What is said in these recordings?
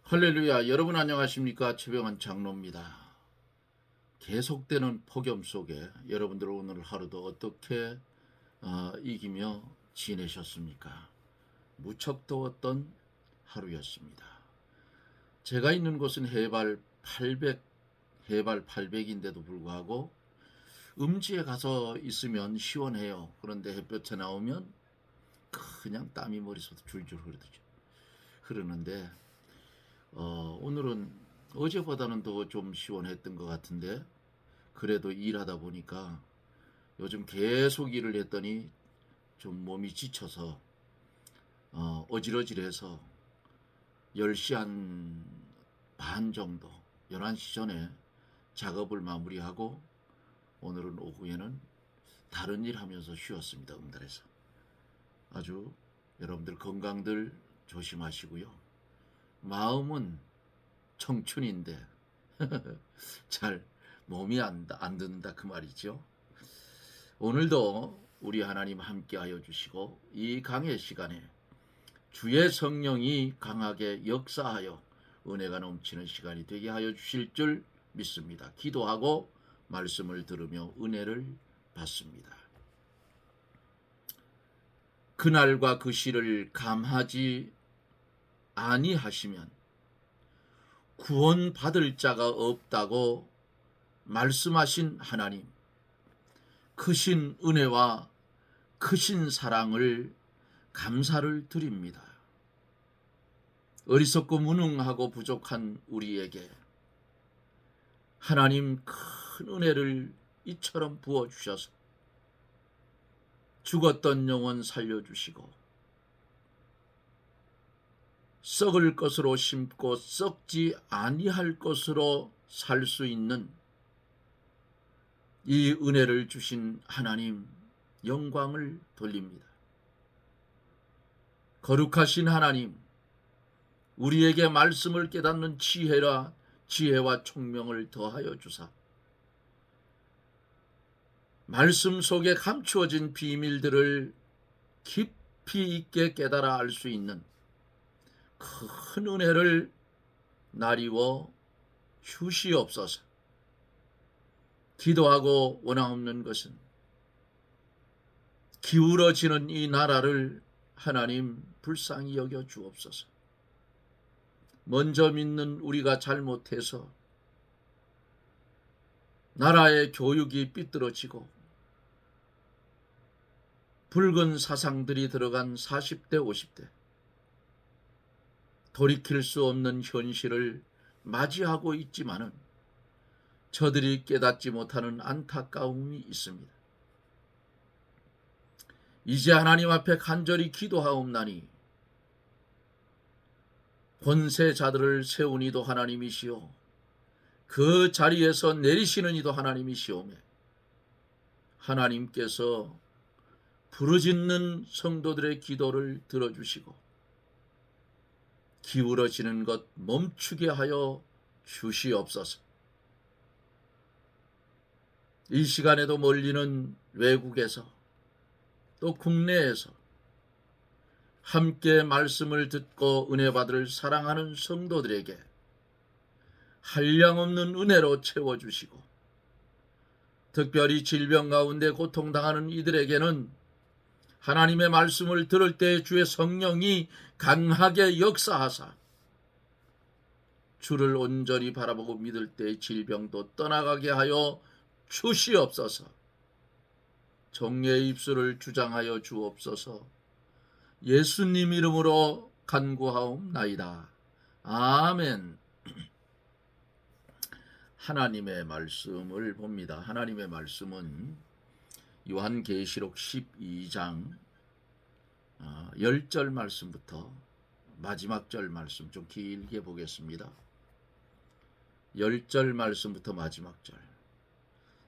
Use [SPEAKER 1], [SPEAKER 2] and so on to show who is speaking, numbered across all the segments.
[SPEAKER 1] 할렐루야. 여러분 안녕하십니까? 최병환 장로입니다. 계속되는 폭염 속에 여러분들 오늘 하루도 어떻게 이기며 지내셨습니까? 무척 더웠던 하루였습니다. 제가 있는 곳은 해발 800인데도 불구하고 음지에 가서 있으면 시원해요. 그런데 햇볕에 나오면 그냥 땀이 머리에서 줄줄 흐르는데 오늘은 어제보다는 더 좀 시원했던 것 같은데, 그래도 일하다 보니까 요즘 계속 일을 했더니 좀 몸이 지쳐서 어지러지해서 10시 반 정도, 11시 전에 작업을 마무리하고 오늘은 오후에는 다른 일 하면서 쉬었습니다. 응달에서. 아주 여러분들 건강들 조심하시고요. 마음은 청춘인데 잘 몸이 안 든다 그 말이죠. 오늘도 우리 하나님 함께하여 주시고 이 강의 시간에 주의 성령이 강하게 역사하여 은혜가 넘치는 시간이 되게 하여 주실 줄 믿습니다. 기도하고 말씀을 들으며 은혜를 받습니다. 그날과 그 시를 감하지 아니하시면 구원 받을 자가 없다고 말씀하신 하나님, 크신 은혜와 크신 사랑을 감사를 드립니다. 어리석고 무능하고 부족한 우리에게 하나님 큰 은혜를 이처럼 부어주셔서 죽었던 영혼 살려주시고 썩을 것으로 심고 썩지 아니할 것으로 살 수 있는 이 은혜를 주신 하나님 영광을 돌립니다. 거룩하신 하나님, 우리에게 말씀을 깨닫는 지혜와 총명을 더하여 주사 말씀 속에 감추어진 비밀들을 깊이 있게 깨달아 알 수 있는 큰 은혜를 나리워 주시옵소서. 기도하고 원함없는 것은 기울어지는 이 나라를 하나님 불쌍히 여겨 주옵소서. 먼저 믿는 우리가 잘못해서 나라의 교육이 삐뚤어지고 붉은 사상들이 들어간 40대 50대 돌이킬 수 없는 현실을 맞이하고 있지만은 저들이 깨닫지 못하는 안타까움이 있습니다. 이제 하나님 앞에 간절히 기도하옵나니 권세자들을 세운 이도 하나님이시오 그 자리에서 내리시는 이도 하나님이시오매 하나님께서 부르짖는 성도들의 기도를 들어주시고 기울어지는 것 멈추게 하여 주시옵소서. 이 시간에도 멀리는 외국에서 또 국내에서 함께 말씀을 듣고 은혜 받을 사랑하는 성도들에게 한량없는 은혜로 채워주시고 특별히 질병 가운데 고통당하는 이들에게는 하나님의 말씀을 들을 때 주의 성령이 강하게 역사하사 주를 온전히 바라보고 믿을 때 질병도 떠나가게 하여 주시옵소서. 정예의 입술을 주장하여 주옵소서. 예수님 이름으로 간구하옵나이다. 아멘. 하나님의 말씀을 봅니다. 하나님의 말씀은 요한계시록 12장 10절 말씀부터 마지막 절 말씀 좀 길게 보겠습니다. 10절 말씀부터 마지막 절.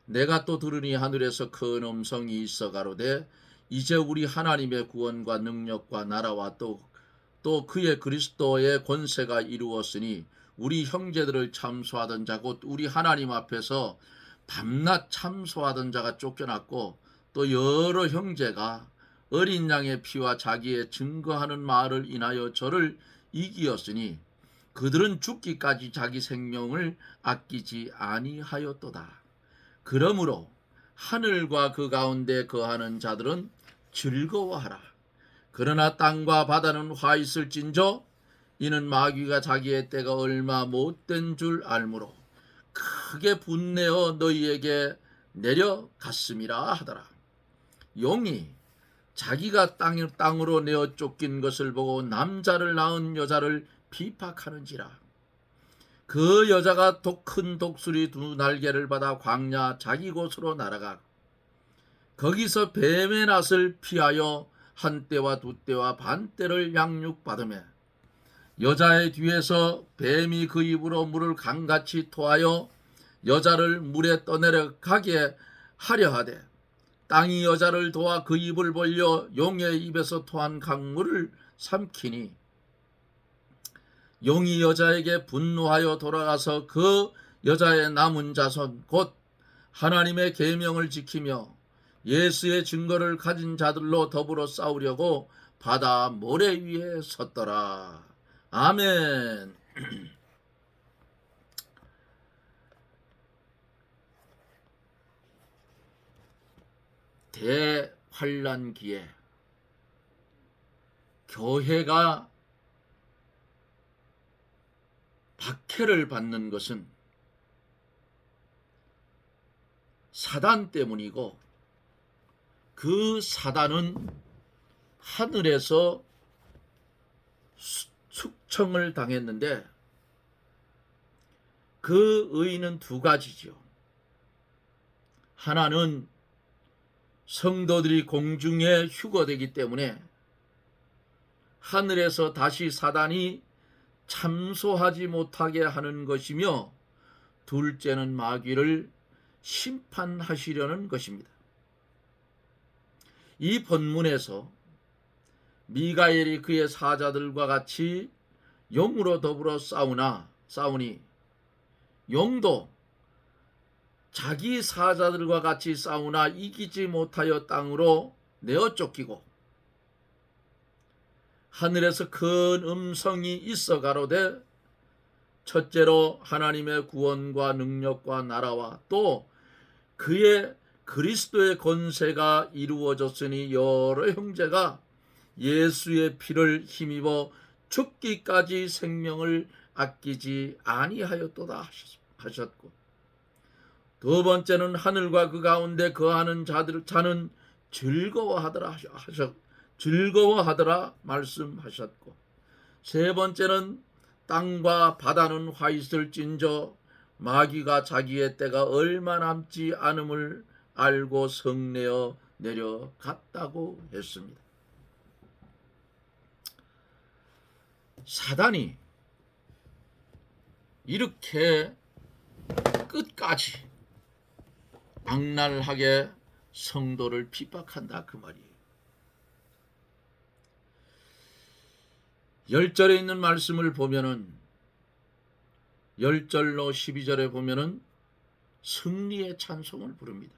[SPEAKER 1] 내가 또 들으니 하늘에서 큰 음성이 있어 가로되 이제 우리 하나님의 구원과 능력과 나라와 또 그의 그리스도의 권세가 이루었으니 우리 형제들을 참소하던 자 곧 우리 하나님 앞에서 밤낮 참소하던 자가 쫓겨났고 또 여러 형제가 어린 양의 피와 자기의 증거하는 말을 인하여 저를 이기었으니 그들은 죽기까지 자기 생명을 아끼지 아니하였도다. 그러므로 하늘과 그 가운데 거하는 자들은 즐거워하라. 그러나 땅과 바다는 화 있을진저 이는 마귀가 자기의 때가 얼마 못된 줄 알므로 크게 분내어 너희에게 내려갔음이라 하더라. 용이 자기가 땅으로 내어 쫓긴 것을 보고 남자를 낳은 여자를 비박하는지라. 그 여자가 큰 독수리 두 날개를 받아 광야 자기 곳으로 날아가 거기서 뱀의 낫을 피하여 한 떼와 두 떼와 반 떼를 양육받으며 여자의 뒤에서 뱀이 그 입으로 물을 강같이 토하여 여자를 물에 떠내려가게 하려 하되 땅이 여자를 도와 그 입을 벌려 용의 입에서 토한 강물을 삼키니 용이 여자에게 분노하여 돌아가서 그 여자의 남은 자손 곧 하나님의 계명을 지키며 예수의 증거를 가진 자들로 더불어 싸우려고 바다 모래 위에 섰더라. 아멘. 대환란기에 교회가 박해를 받는 것은 사단 때문이고 그 사단은 하늘에서 숙청을 당했는데 그 의의는 두 가지죠. 하나는 성도들이 공중에 휴거되기 때문에 하늘에서 다시 사단이 참소하지 못하게 하는 것이며 둘째는 마귀를 심판하시려는 것입니다. 이 본문에서 미가엘이 그의 사자들과 같이 용으로 더불어 싸우니 용도 자기 사자들과 같이 싸우나 이기지 못하여 땅으로 내어 쫓기고 하늘에서 큰 음성이 있어 가로되 첫째로 하나님의 구원과 능력과 나라와 또 그의 그리스도의 권세가 이루어졌으니 여러 형제가 예수의 피를 힘입어 죽기까지 생명을 아끼지 아니하였도다 하셨고 두 번째는 하늘과 그 가운데 거하는 자는 즐거워하더라 말씀하셨고 세 번째는 땅과 바다는 화 있을진저 마귀가 자기의 때가 얼마 남지 않음을 알고 성내어 내려갔다고 했습니다. 사단이 이렇게 끝까지 악랄하게 성도를 핍박한다 그 말이에요. 10절에 있는 말씀을 보면은 10절로 12절에 보면은 승리의 찬송을 부릅니다.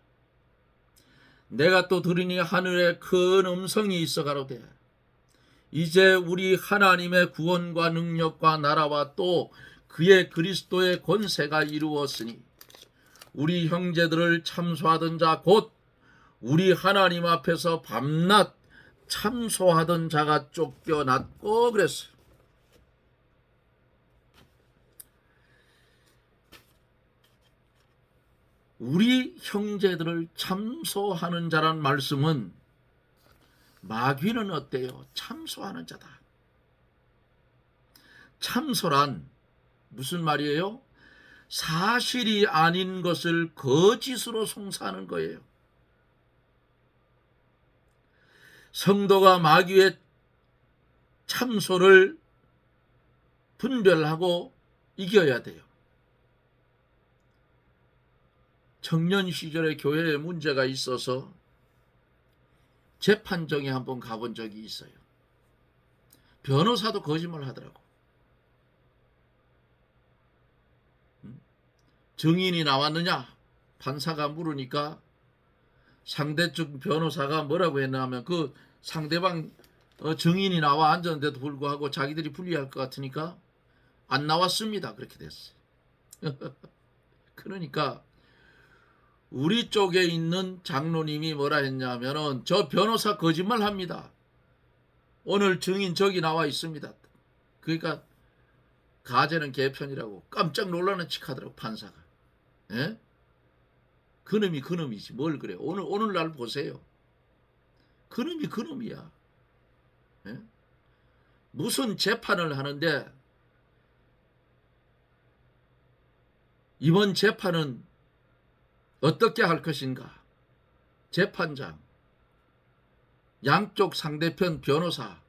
[SPEAKER 1] 내가 또 들으니 하늘에 큰 음성이 있어 가로되 이제 우리 하나님의 구원과 능력과 나라와 또 그의 그리스도의 권세가 이루었으니 우리 형제들을 참소하던 자 곧 우리 하나님 앞에서 밤낮 참소하던 자가 쫓겨났고 그랬어요. 우리 형제들을 참소하는 자란 말씀은 마귀는 어때요? 참소하는 자다. 참소란 무슨 말이에요? 사실이 아닌 것을 거짓으로 송사하는 거예요. 성도가 마귀의 참소를 분별하고 이겨야 돼요. 청년 시절에 교회에 문제가 있어서 재판정에 한번 가본 적이 있어요. 변호사도 거짓말 하더라고. 증인이 나왔느냐? 판사가 물으니까 상대쪽 변호사가 뭐라고 했나 하면 그 상대방 증인이 나와 앉았는데도 불구하고 자기들이 불리할 것 같으니까 안 나왔습니다. 그렇게 됐어요. 그러니까 우리 쪽에 있는 장로님이 뭐라 했냐면은 저 변호사 거짓말 합니다. 오늘 증인 저기 나와 있습니다. 그러니까 가제는 개편이라고 깜짝 놀라는 척 하더라고 판사가. 예? 그놈이 그놈이지 뭘 그래. 오늘날 보세요. 그놈이 그놈이야. 예? 무슨 재판을 하는데 이번 재판은 어떻게 할 것인가? 재판장, 양쪽 상대편 변호사,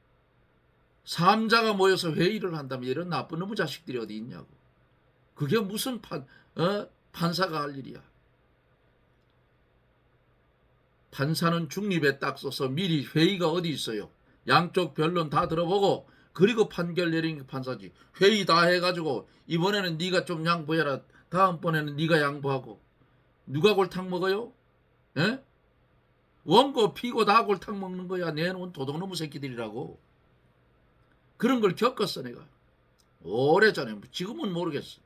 [SPEAKER 1] 사람자가 모여서 회의를 한다면 이런 나쁜 놈의 자식들이 어디 있냐고. 그게 무슨 판사가 할 일이야. 판사는 중립에 딱 써서 미리 회의가 어디 있어요. 양쪽 변론 다 들어보고 그리고 판결 내리는 게 판사지. 회의 다 해가지고 이번에는 네가 좀 양보해라. 다음번에는 네가 양보하고. 누가 골탕 먹어요? 에? 원고 피고 다 골탕 먹는 거야. 내놓은 도둑놈의 새끼들이라고. 그런 걸 겪었어 내가. 오래전에. 지금은 모르겠어.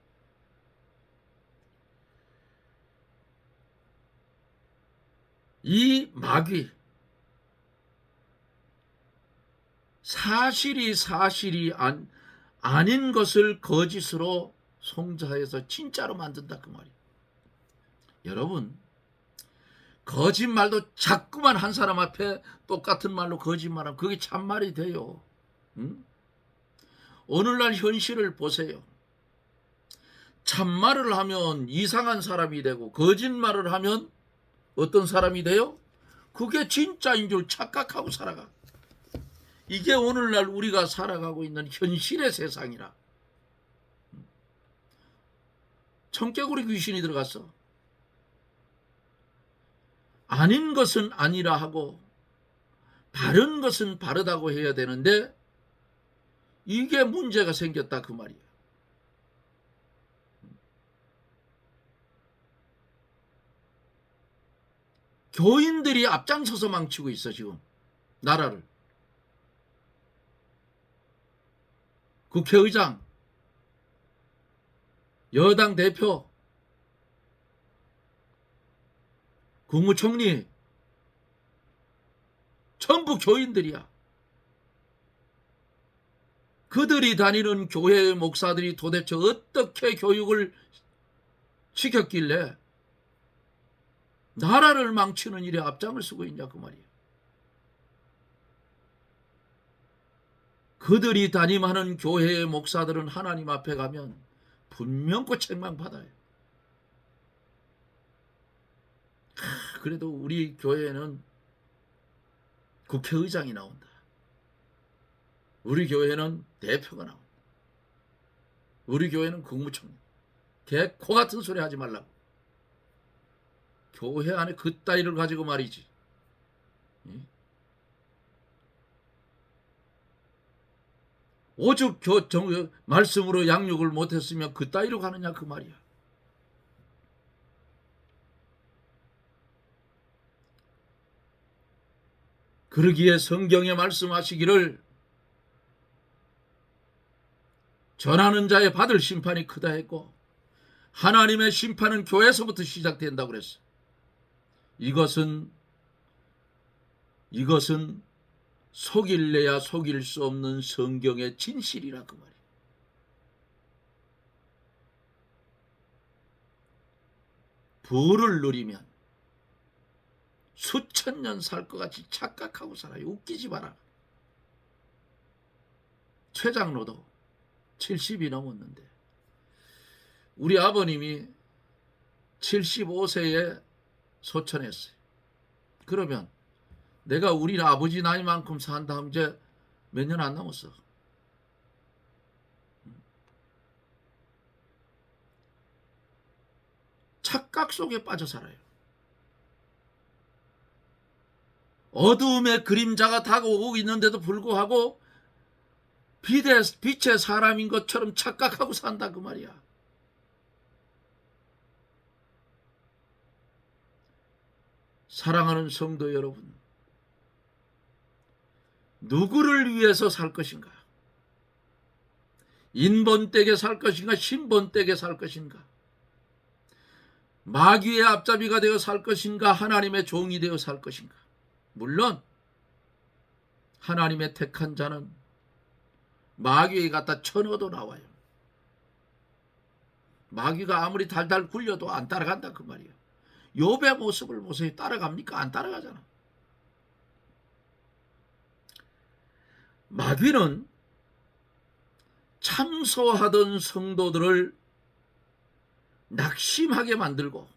[SPEAKER 1] 이 마귀 사실이 아닌 것을 거짓으로 송자해서 진짜로 만든다 그 말이에요. 여러분 거짓말도 자꾸만 한 사람 앞에 똑같은 말로 거짓말하면 그게 참말이 돼요. 응? 오늘날 현실을 보세요. 참말을 하면 이상한 사람이 되고 거짓말을 하면 어떤 사람이 돼요? 그게 진짜인 줄 착각하고 살아가. 이게 오늘날 우리가 살아가고 있는 현실의 세상이라. 청개구리 귀신이 들어갔어. 아닌 것은 아니라 하고 바른 것은 바르다고 해야 되는데 이게 문제가 생겼다 그 말이야. 교인들이 앞장서서 망치고 있어 지금 나라를. 국회의장, 여당 대표, 국무총리 전부 교인들이야. 그들이 다니는 교회의 목사들이 도대체 어떻게 교육을 시켰길래 나라를 망치는 일에 앞장을 서고 있냐 그 말이에요. 그들이 담임하는 교회의 목사들은 하나님 앞에 가면 분명코 책망받아요. 그래도 우리 교회는 국회의장이 나온다. 우리 교회는 대표가 나온다. 우리 교회는 국무총리. 개코 같은 소리 하지 말라고. 교회 안에 그따위를 가지고 말이지. 오죽 말씀으로 양육을 못했으면 그따위로 가느냐 그 말이야. 그러기에 성경에 말씀하시기를 전하는 자의 받을 심판이 크다 했고 하나님의 심판은 교회에서부터 시작된다고 그랬어. 이것은 속일래야 속일 수 없는 성경의 진실이라 그 말이에요. 부를 누리면 수천 년 살 것 같이 착각하고 살아요. 웃기지 마라. 최장로도 70이 넘었는데 우리 아버님이 75세에 소천했어요. 그러면 내가 우리 아버지 나이만큼 산 다음 이제 몇 년 안 남았어. 착각 속에 빠져 살아요. 어두움의 그림자가 다가오고 있는데도 불구하고 빛의 사람인 것처럼 착각하고 산다 그 말이야. 사랑하는 성도 여러분, 누구를 위해서 살 것인가? 인본댁에 살 것인가 신본댁에 살 것인가, 마귀의 앞잡이가 되어 살 것인가 하나님의 종이 되어 살 것인가. 물론 하나님의 택한 자는 마귀에 갖다 쳐넣어도 나와요. 마귀가 아무리 달달 굴려도 안 따라간다 그 말이에요. 욥의 모습을 보세요. 따라갑니까? 안 따라가잖아. 마귀는 참소하던 성도들을 낙심하게 만들고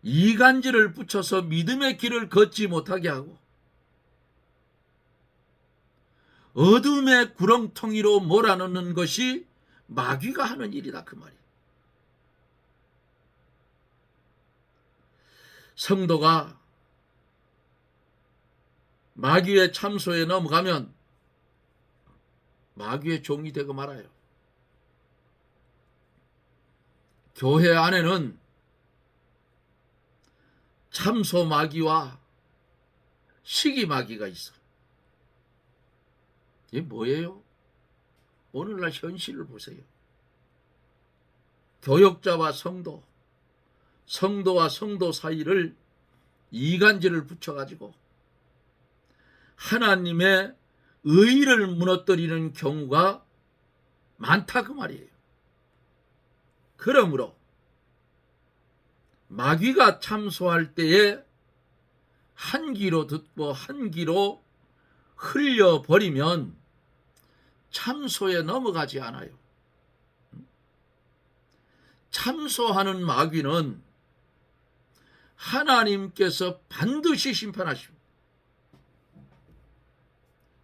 [SPEAKER 1] 이간질을 붙여서 믿음의 길을 걷지 못하게 하고 어둠의 구렁텅이로 몰아넣는 것이 마귀가 하는 일이다 그 말이에요. 성도가 마귀의 참소에 넘어가면 마귀의 종이 되고 말아요. 교회 안에는 참소 마귀와 시기 마귀가 있어. 이게 뭐예요? 오늘날 현실을 보세요. 교역자와 성도, 성도와 성도 사이를 이간질을 붙여가지고 하나님의 의의를 무너뜨리는 경우가 많다 그 말이에요. 그러므로 마귀가 참소할 때에 한 귀로 듣고 한 귀로 흘려버리면 참소에 넘어가지 않아요. 참소하는 마귀는 하나님께서 반드시 심판하십니다.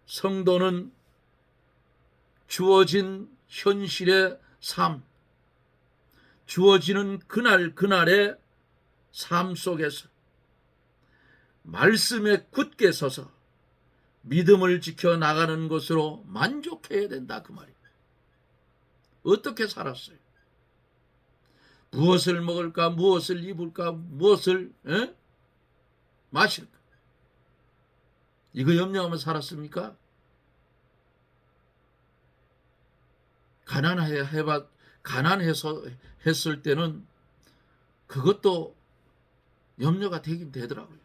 [SPEAKER 1] 성도는 주어진 현실의 삶, 주어지는 그날 그날의 삶 속에서 말씀에 굳게 서서 믿음을 지켜나가는 것으로 만족해야 된다 그 말이에요. 어떻게 살았어요? 무엇을 먹을까, 무엇을 입을까, 무엇을 마실까, 이거 염려하며 살았습니까? 가난해서 했을 때는 그것도 염려가 되긴 되더라고요.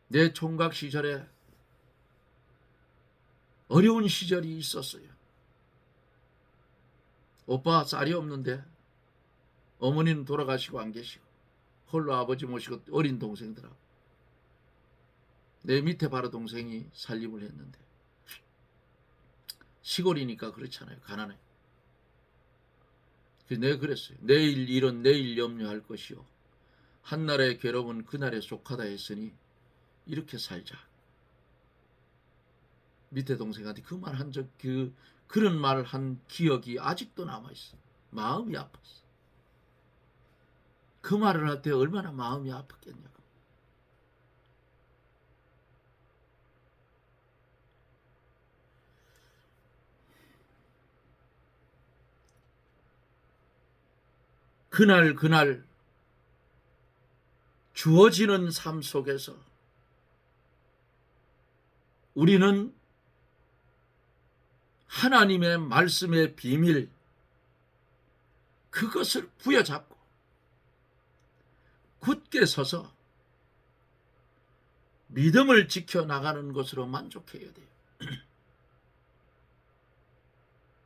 [SPEAKER 1] 내 총각 시절에 어려운 시절이 있었어요. 오빠 쌀이 없는데 어머니는 돌아가시고 안 계시고 홀로 아버지 모시고 어린 동생들하고 내 밑에 바로 동생이 살림을 했는데 시골이니까 그렇잖아요. 가난해. 그래서 내가 그랬어요. 내일 일은 내일 염려할 것이요 한날의 괴로움은 그날에 속하다 했으니 이렇게 살자. 밑에 동생한테 그 말 한 적, 그런 말을 한 기억이 아직도 남아있어. 마음이 아팠어. 그 말을 할 때 얼마나 마음이 아팠겠냐고. 그날 주어지는 삶 속에서 우리는 하나님의 말씀의 비밀, 그것을 부여잡고 굳게 서서 믿음을 지켜나가는 것으로 만족해야 돼요.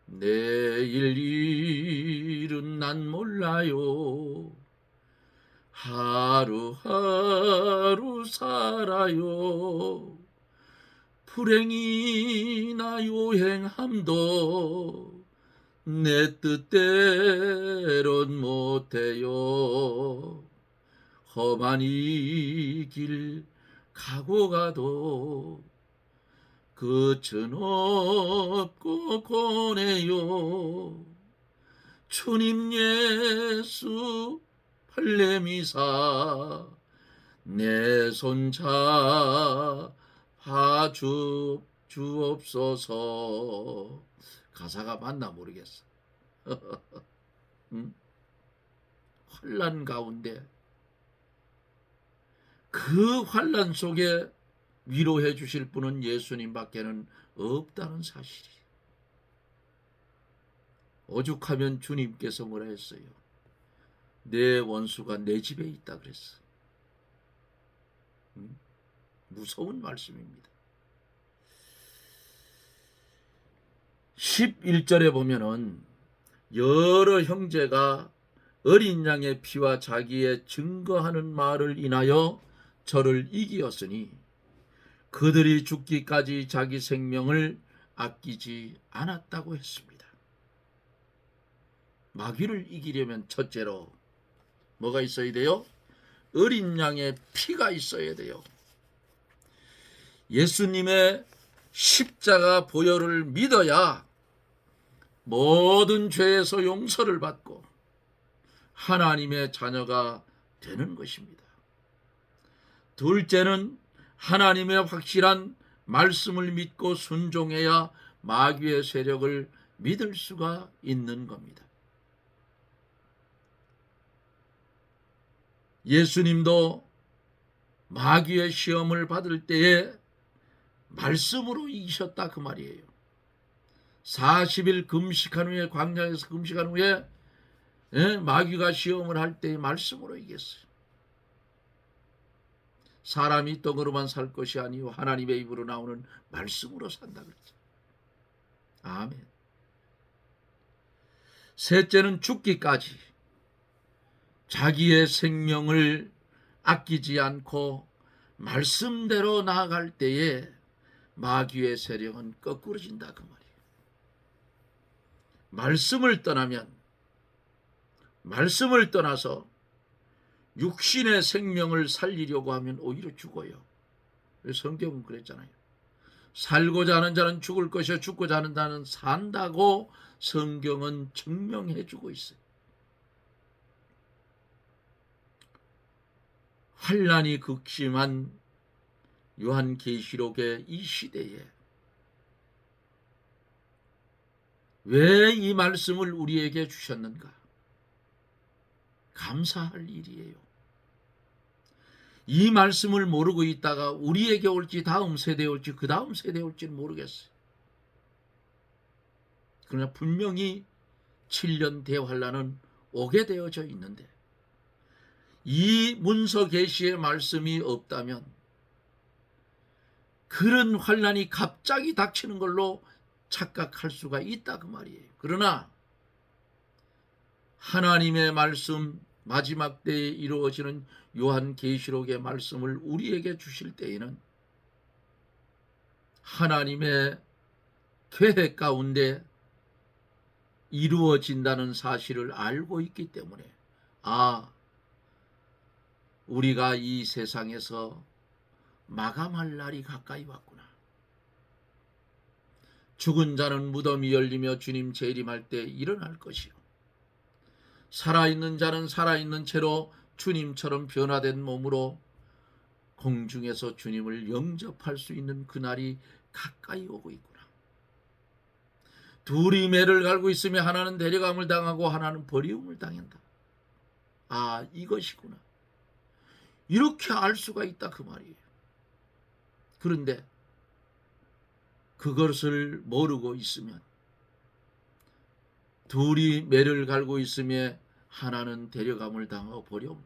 [SPEAKER 1] 내일 일은 난 몰라요. 하루하루 살아요. 불행이나 요행함도 내 뜻대론 못해요. 험한 이 길 가고 가도 끝은 없고 고네요. 주님 예수 발레미사 내 손 잡아 주옵소서. 가사가 맞나 모르겠어. 환난 가운데 그 환난 속에 위로해 주실 분은 예수님밖에는 없다는 사실이. 오죽하면 주님께서 뭐라 했어요? 내 원수가 내 집에 있다 그랬어. 무서운 말씀입니다. 11절에 보면은 여러 형제가 어린 양의 피와 자기의 증거하는 말을 인하여 저를 이기었으니 그들이 죽기까지 자기 생명을 아끼지 않았다고 했습니다. 마귀를 이기려면 첫째로 뭐가 있어야 돼요? 어린 양의 피가 있어야 돼요. 예수님의 십자가 보혈을 믿어야 모든 죄에서 용서를 받고 하나님의 자녀가 되는 것입니다. 둘째는 하나님의 확실한 말씀을 믿고 순종해야 마귀의 세력을 믿을 수가 있는 겁니다. 예수님도 마귀의 시험을 받을 때에 말씀으로 이기셨다 그 말이에요. 40일 금식한 후에, 광야에서 금식한 후에 마귀가 시험을 할 때 말씀으로 이겼어요. 사람이 떡으로만 살 것이 아니요 하나님의 입으로 나오는 말씀으로 산다 그랬죠. 아멘. 셋째는 죽기까지 자기의 생명을 아끼지 않고 말씀대로 나아갈 때에 마귀의 세력은 거꾸러진다 그 말이에요. 말씀을 떠나서 육신의 생명을 살리려고 하면 오히려 죽어요. 성경은 그랬잖아요. 살고자 하는 자는 죽을 것이요 죽고자 하는 자는 산다고 성경은 증명해 주고 있어요. 환난이 극심한 요한계시록의 이 시대에 왜 이 말씀을 우리에게 주셨는가? 감사할 일이에요. 이 말씀을 모르고 있다가 우리에게 올지 다음 세대에 올지 그 다음 세대에 올지는 모르겠어요. 그러나 분명히 7년 대환란은 오게 되어져 있는데 이 문서 계시의 말씀이 없다면 그런 환란이 갑자기 닥치는 걸로 착각할 수가 있다 그 말이에요. 그러나 하나님의 말씀, 마지막 때에 이루어지는 요한계시록의 말씀을 우리에게 주실 때에는 하나님의 계획 가운데 이루어진다는 사실을 알고 있기 때문에 우리가 이 세상에서 마감할 날이 가까이 왔구나. 죽은 자는 무덤이 열리며 주님 재림할 때 일어날 것이요 살아있는 자는 살아있는 채로 주님처럼 변화된 몸으로 공중에서 주님을 영접할 수 있는 그날이 가까이 오고 있구나. 둘이 매를 갈고 있으며 하나는 데려감을 당하고 하나는 버리움을 당한다. 이것이구나. 이렇게 알 수가 있다 그 말이에요. 그런데 그것을 모르고 있으면 둘이 매를 갈고 있으며 하나는 데려감을 당하고 버리움.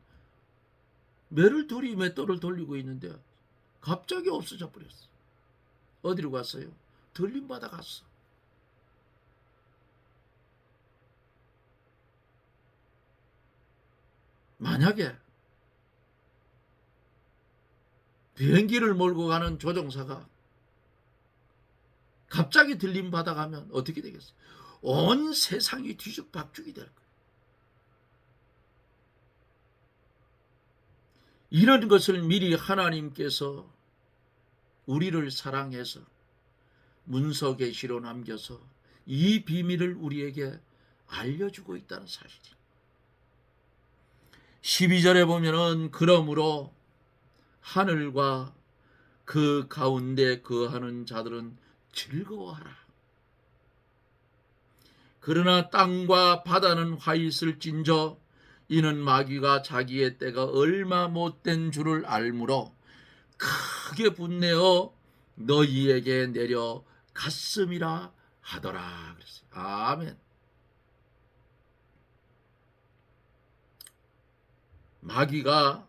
[SPEAKER 1] 매를 둘이 맷돌을 돌리고 있는데 갑자기 없어져 버렸어. 어디로 갔어요? 들림받아 갔어. 만약에 비행기를 몰고 가는 조종사가 갑자기 들림받아 가면 어떻게 되겠어요? 온 세상이 뒤죽박죽이 될 거예요. 이런 것을 미리 하나님께서 우리를 사랑해서 문서 계시로 남겨서 이 비밀을 우리에게 알려주고 있다는 사실이에요. 12절에 보면은 그러므로 하늘과 그 가운데 거하는 자들은 즐거워하라. 그러나 땅과 바다는 화 있을진저 이는 마귀가 자기의 때가 얼마 못된 줄을 알므로 크게 분내어 너희에게 내려 갔음이라 하더라 그랬어요. 아멘. 마귀가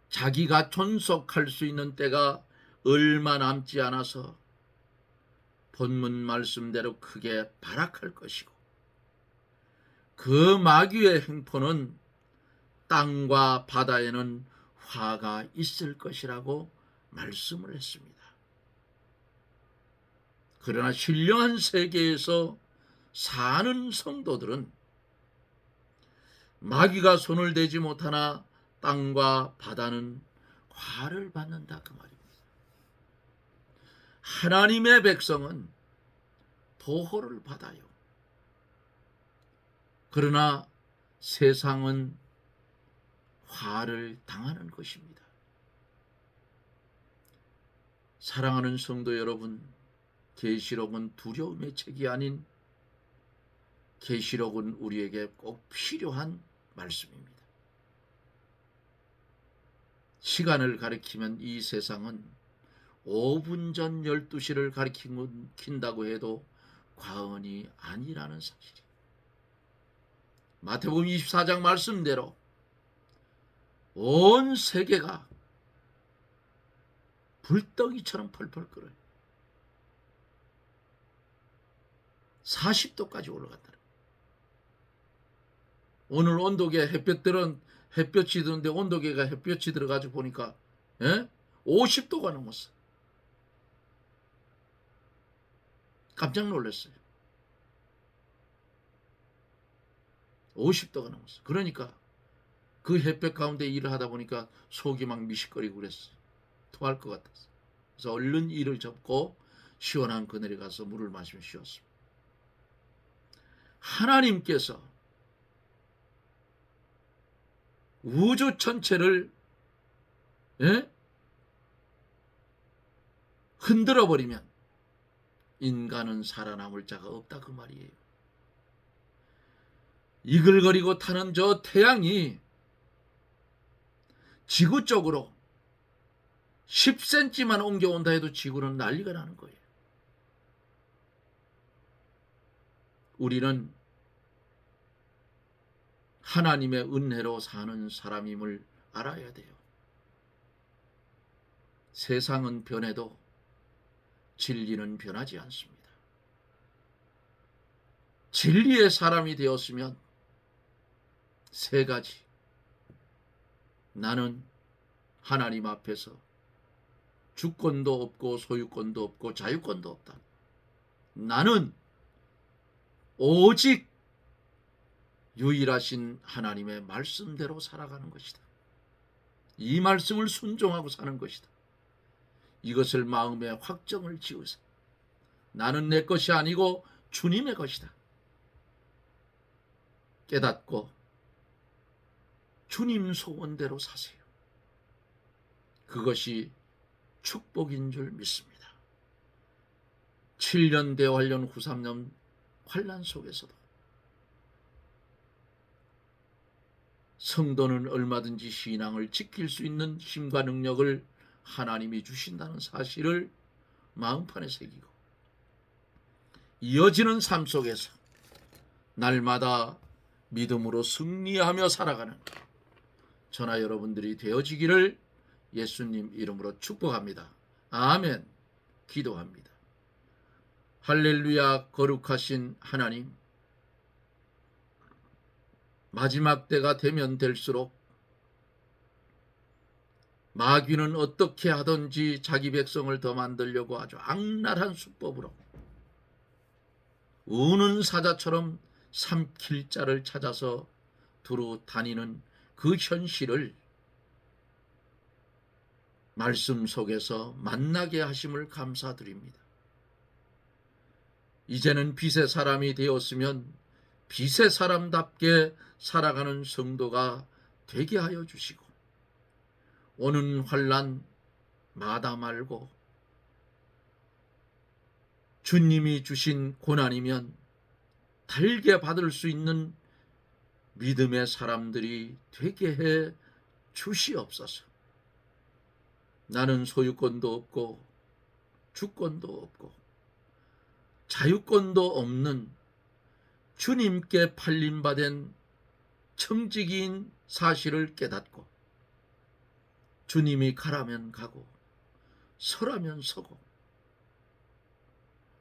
[SPEAKER 1] 자기가 존속할 수 있는 때가 얼마 남지 않아서 본문 말씀대로 크게 발악할 것이고, 그 마귀의 행포는 땅과 바다에는 화가 있을 것이라고 말씀을 했습니다. 그러나 신령한 세계에서 사는 성도들은 마귀가 손을 대지 못하나 땅과 바다는 화를 받는다 그 말입니다. 하나님의 백성은 보호를 받아요. 그러나 세상은 화를 당하는 것입니다. 사랑하는 성도 여러분, 계시록은 두려움의 책이 아닌 계시록은 우리에게 꼭 필요한 말씀입니다. 시간을 가리키면 이 세상은 5분 전 12시를 가리킨다고 해도 과언이 아니라는 사실이. 마태복음 24장 말씀대로 온 세계가 불덩이처럼 펄펄 끓어요. 40도까지 올라갔다. 오늘 온도계 햇볕이 드는데 온도계가 햇볕이 들어가지고 보니까 50도가 넘었어. 깜짝 놀랐어요. 50도가 넘었어. 그러니까 그 햇볕 가운데 일을 하다 보니까 속이 막 미식거리고 그랬어. 토할 것 같았어. 그래서 얼른 일을 접고 시원한 그늘에 가서 물을 마시며 쉬었습니다. 하나님께서 우주 전체를 흔들어 버리면 인간은 살아남을 자가 없다 그 말이에요. 이글거리고 타는 저 태양이 지구 쪽으로 10cm만 옮겨온다 해도 지구는 난리가 나는 거예요. 우리는 하나님의 은혜로 사는 사람임을 알아야 돼요. 세상은 변해도 진리는 변하지 않습니다. 진리의 사람이 되었으면 세 가지. 나는 하나님 앞에서 주권도 없고 소유권도 없고 자유권도 없다. 나는 오직 유일하신 하나님의 말씀대로 살아가는 것이다. 이 말씀을 순종하고 사는 것이다. 이것을 마음에 확정을 지으세요. 나는 내 것이 아니고 주님의 것이다. 깨닫고 주님 소원대로 사세요. 그것이 축복인 줄 믿습니다. 7년 대환련 후 3년 환난 속에서도 성도는 얼마든지 신앙을 지킬 수 있는 힘과 능력을 하나님이 주신다는 사실을 마음판에 새기고 이어지는 삶 속에서 날마다 믿음으로 승리하며 살아가는 저나 여러분들이 되어지기를 예수님 이름으로 축복합니다. 아멘. 기도합니다. 할렐루야. 거룩하신 하나님, 마지막 때가 되면 될수록 마귀는 어떻게 하든지 자기 백성을 더 만들려고 아주 악랄한 수법으로 우는 사자처럼 삼킬 자를 찾아서 두루 다니는 그 현실을 말씀 속에서 만나게 하심을 감사드립니다. 이제는 빛의 사람이 되었으면 빛의 사람답게 살아가는 성도가 되게 하여 주시고 오는 환난 마다 말고 주님이 주신 고난이면 달게 받을 수 있는 믿음의 사람들이 되게 해 주시옵소서. 나는 소유권도 없고 주권도 없고 자유권도 없는 주님께 팔림받은 청지기인 사실을 깨닫고 주님이 가라면 가고 서라면 서고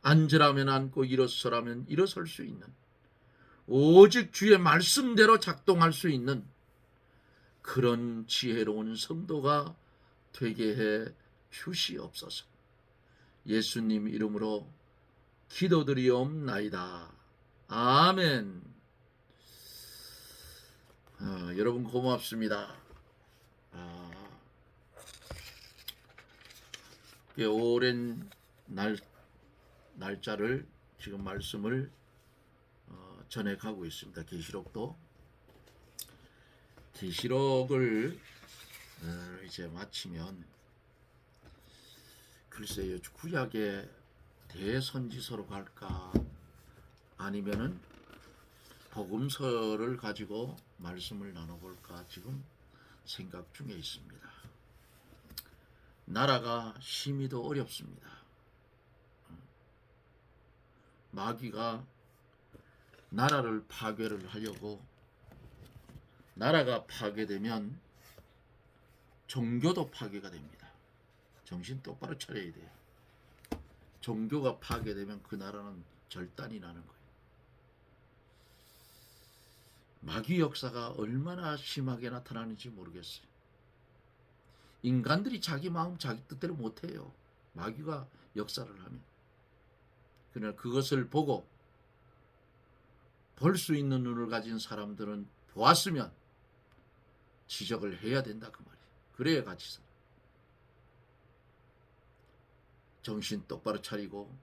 [SPEAKER 1] 앉으라면 앉고 일어서라면 일어설 수 있는, 오직 주의 말씀대로 작동할 수 있는 그런 지혜로운 성도가 되게 해 주시옵소서. 예수님 이름으로 기도드리옵나이다. 아멘. 여러분 고맙습니다. 오랜 날짜를 지금 말씀을 전해가고 있습니다. 계시록을 이제 마치면 글쎄요, 구약의 대선지서로 갈까 아니면은 복음서를 가지고 말씀을 나눠볼까 지금 생각 중에 있습니다. 나라가 심히도 어렵습니다. 마귀가 나라를 파괴를 하려고, 나라가 파괴되면 종교도 파괴가 됩니다. 정신 똑바로 차려야 돼요. 종교가 파괴되면 그 나라는 절단이 나는 거예요. 마귀 역사가 얼마나 심하게 나타나는지 모르겠어요. 인간들이 자기 마음 자기 뜻대로 못해요. 마귀가 역사를 하면. 그러나 그것을 보고 볼 수 있는 눈을 가진 사람들은 보았으면 지적을 해야 된다 그 말이에요. 그래야 같이 살아. 정신 똑바로 차리고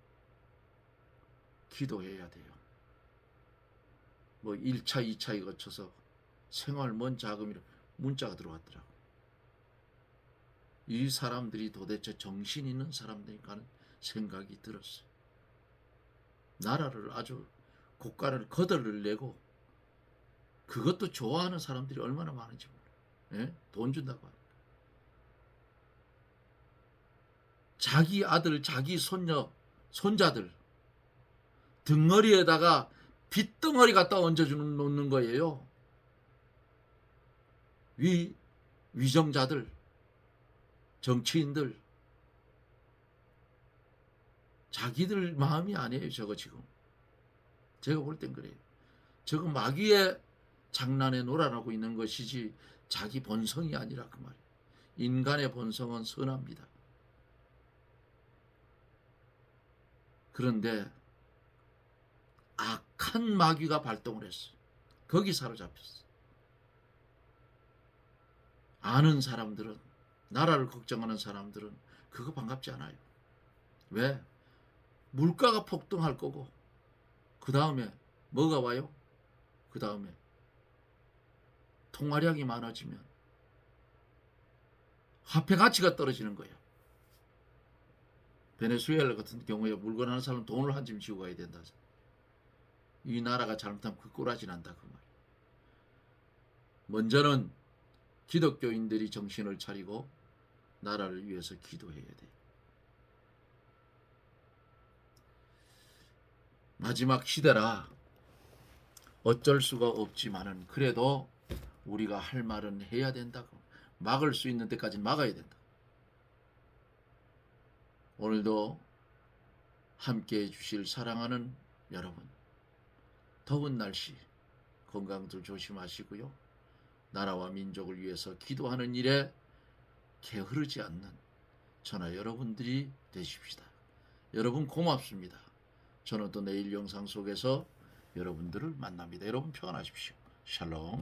[SPEAKER 1] 기도해야 돼요. 1차, 2차에 거쳐서 생활먼 자금이라 문자가 들어왔더라고. 이 사람들이 도대체 정신 있는 사람들인가 하는 생각이 들었어요. 나라를 아주 국가를 거덜을 내고 그것도 좋아하는 사람들이 얼마나 많은지 몰라요. 예? 돈 준다고 하니까. 자기 아들, 자기 손녀, 손자들 등어리에다가 빚덩어리 갖다 얹어주는 놓는 거예요. 위정자들, 정치인들, 자기들 마음이 아니에요. 저거 지금 제가 볼 땐 그래요. 저거 마귀의 장난에 놀아나고 있는 것이지 자기 본성이 아니라 그 말이에요. 인간의 본성은 선합니다. 그런데 악한 마귀가 발동을 했어요. 거기 사로잡혔어요. 아는 사람들은, 나라를 걱정하는 사람들은 그거 반갑지 않아요. 왜? 물가가 폭등할 거고 그 다음에 뭐가 와요? 그 다음에 통화량이 많아지면 화폐 가치가 떨어지는 거예요. 베네수엘라 같은 경우에 물건 하는 사람은 돈을 한 짐 지고 가야 된다. 이 나라가 잘못하면 그 꼬라지 난다 그 말이에요. 먼저는 기독교인들이 정신을 차리고 나라를 위해서 기도해야 돼요. 마지막 시대라 어쩔 수가 없지만은 그래도 우리가 할 말은 해야 된다고. 막을 수 있는 데까지는 막아야 된다. 오늘도 함께해 주실 사랑하는 여러분, 더운 날씨 건강들 조심하시고요. 나라와 민족을 위해서 기도하는 일에 게으르지 않는 저나 여러분들이 되십시다. 여러분 고맙습니다. 저는 또 내일 영상 속에서 여러분들을 만납니다. 여러분 평안하십시오. 샬롬.